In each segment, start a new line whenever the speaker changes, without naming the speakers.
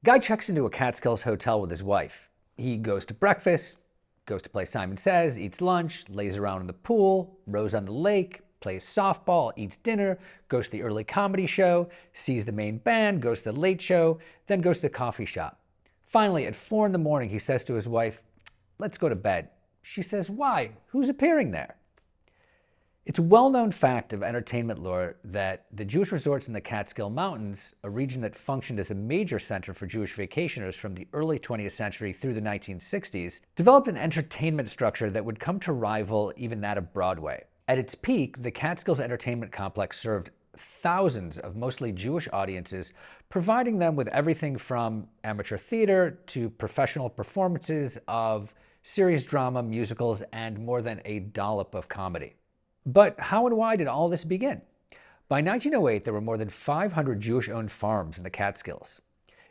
Guy checks into a Catskills hotel with his wife. He goes to breakfast, goes to play Simon Says, eats lunch, lays around in the pool, rows on the lake, plays softball, eats dinner, goes to the early comedy show, sees the main band, goes to the late show, then goes to the coffee shop. Finally, at 4 in the morning, he says to his wife, "Let's go to bed." She says, "Why? Who's appearing there?" It's a well-known fact of entertainment lore that the Jewish resorts in the Catskill Mountains, a region that functioned as a major center for Jewish vacationers from the early 20th century through the 1960s, developed an entertainment structure that would come to rival even that of Broadway. At its peak, the Catskills Entertainment Complex served thousands of mostly Jewish audiences, providing them with everything from amateur theater to professional performances of serious drama, musicals, and more than a dollop of comedy. But how and why did all this begin? By 1908, there were more than 500 Jewish-owned farms in the Catskills.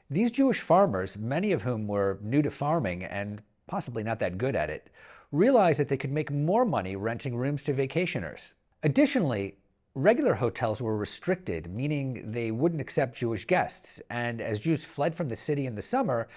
These Jewish farmers, many of whom were new to farming and possibly not that good at it, realized that they could make more money renting rooms to vacationers. Additionally, regular hotels were restricted, meaning they wouldn't accept Jewish guests, and as Jews fled from the city in the summer,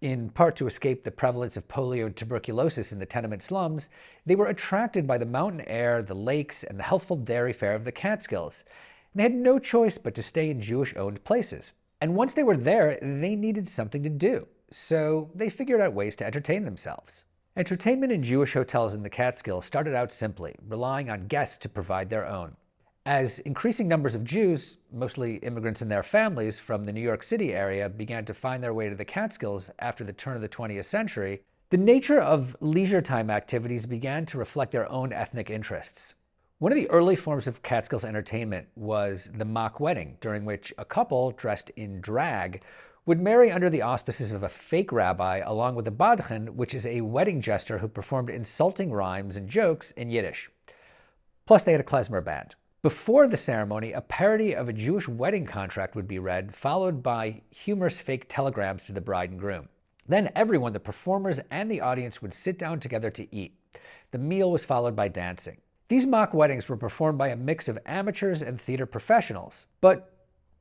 in part to escape the prevalence of polio and tuberculosis in the tenement slums, they were attracted by the mountain air, the lakes, and the healthful dairy fare of the Catskills. They had no choice but to stay in Jewish-owned places. And once they were there, they needed something to do. So they figured out ways to entertain themselves. Entertainment in Jewish hotels in the Catskills started out simply, relying on guests to provide their own. As increasing numbers of Jews, mostly immigrants and their families from the New York City area, began to find their way to the Catskills after the turn of the 20th century, the nature of leisure time activities began to reflect their own ethnic interests. One of the early forms of Catskills entertainment was the mock wedding, during which a couple dressed in drag would marry under the auspices of a fake rabbi along with the badchen, which is a wedding jester who performed insulting rhymes and jokes in Yiddish. Plus, they had a klezmer band. Before the ceremony, a parody of a Jewish wedding contract would be read, followed by humorous fake telegrams to the bride and groom. Then everyone, the performers and the audience, would sit down together to eat. The meal was followed by dancing. These mock weddings were performed by a mix of amateurs and theater professionals. But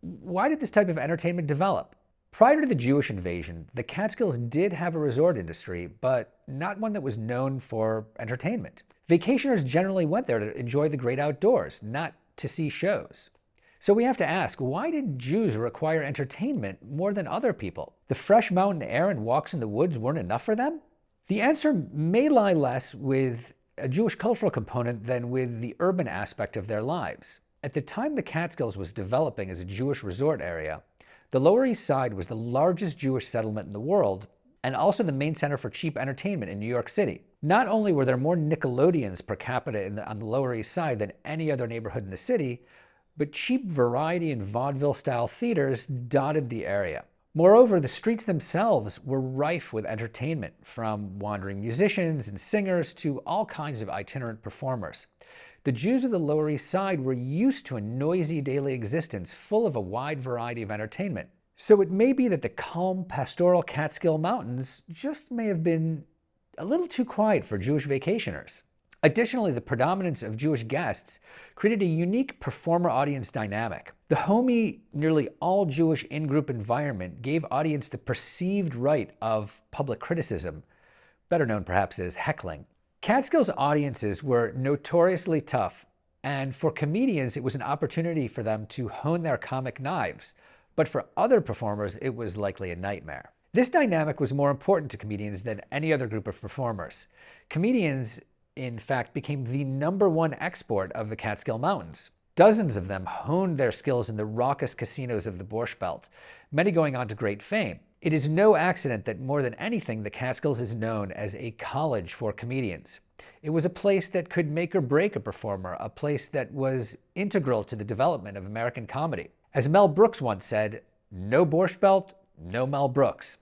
why did this type of entertainment develop? Prior to the Jewish invasion, the Catskills did have a resort industry, but not one that was known for entertainment. Vacationers generally went there to enjoy the great outdoors, not to see shows. So we have to ask, why did Jews require entertainment more than other people? The fresh mountain air and walks in the woods weren't enough for them? The answer may lie less with a Jewish cultural component than with the urban aspect of their lives. At the time the Catskills was developing as a Jewish resort area, the Lower East Side was the largest Jewish settlement in the world and also the main center for cheap entertainment in New York City. Not only were there more Nickelodeons per capita on the Lower East Side than any other neighborhood in the city, but cheap variety and vaudeville-style theaters dotted the area. Moreover, the streets themselves were rife with entertainment, from wandering musicians and singers to all kinds of itinerant performers. The Jews of the Lower East Side were used to a noisy daily existence full of a wide variety of entertainment. So it may be that the calm, pastoral Catskill Mountains just may have been a little too quiet for Jewish vacationers. Additionally, the predominance of Jewish guests created a unique performer-audience dynamic. The homey, nearly all-Jewish in-group environment gave audience the perceived right of public criticism, better known perhaps as heckling. Catskills audiences were notoriously tough, and for comedians it was an opportunity for them to hone their comic knives. But for other performers, it was likely a nightmare. This dynamic was more important to comedians than any other group of performers. Comedians, in fact, became the #1 export of the Catskill Mountains. Dozens of them honed their skills in the raucous casinos of the Borscht Belt, many going on to great fame. It is no accident that more than anything, the Catskills is known as a college for comedians. It was a place that could make or break a performer, a place that was integral to the development of American comedy. As Mel Brooks once said, "No Borscht Belt, no Mel Brooks."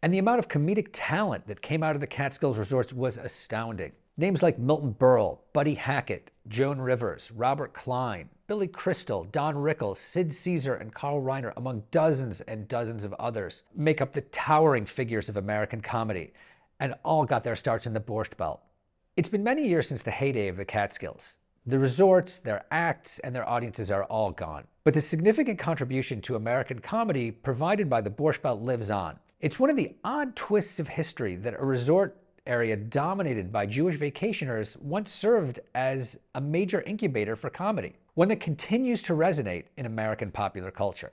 And the amount of comedic talent that came out of the Catskills resorts was astounding. Names like Milton Berle, Buddy Hackett, Joan Rivers, Robert Klein, Billy Crystal, Don Rickles, Sid Caesar, and Carl Reiner, among dozens and dozens of others, make up the towering figures of American comedy, and all got their starts in the Borscht Belt. It's been many years since the heyday of the Catskills. The resorts, their acts, and their audiences are all gone. But the significant contribution to American comedy provided by the Borscht Belt lives on. It's one of the odd twists of history that a resort area dominated by Jewish vacationers once served as a major incubator for comedy, one that continues to resonate in American popular culture.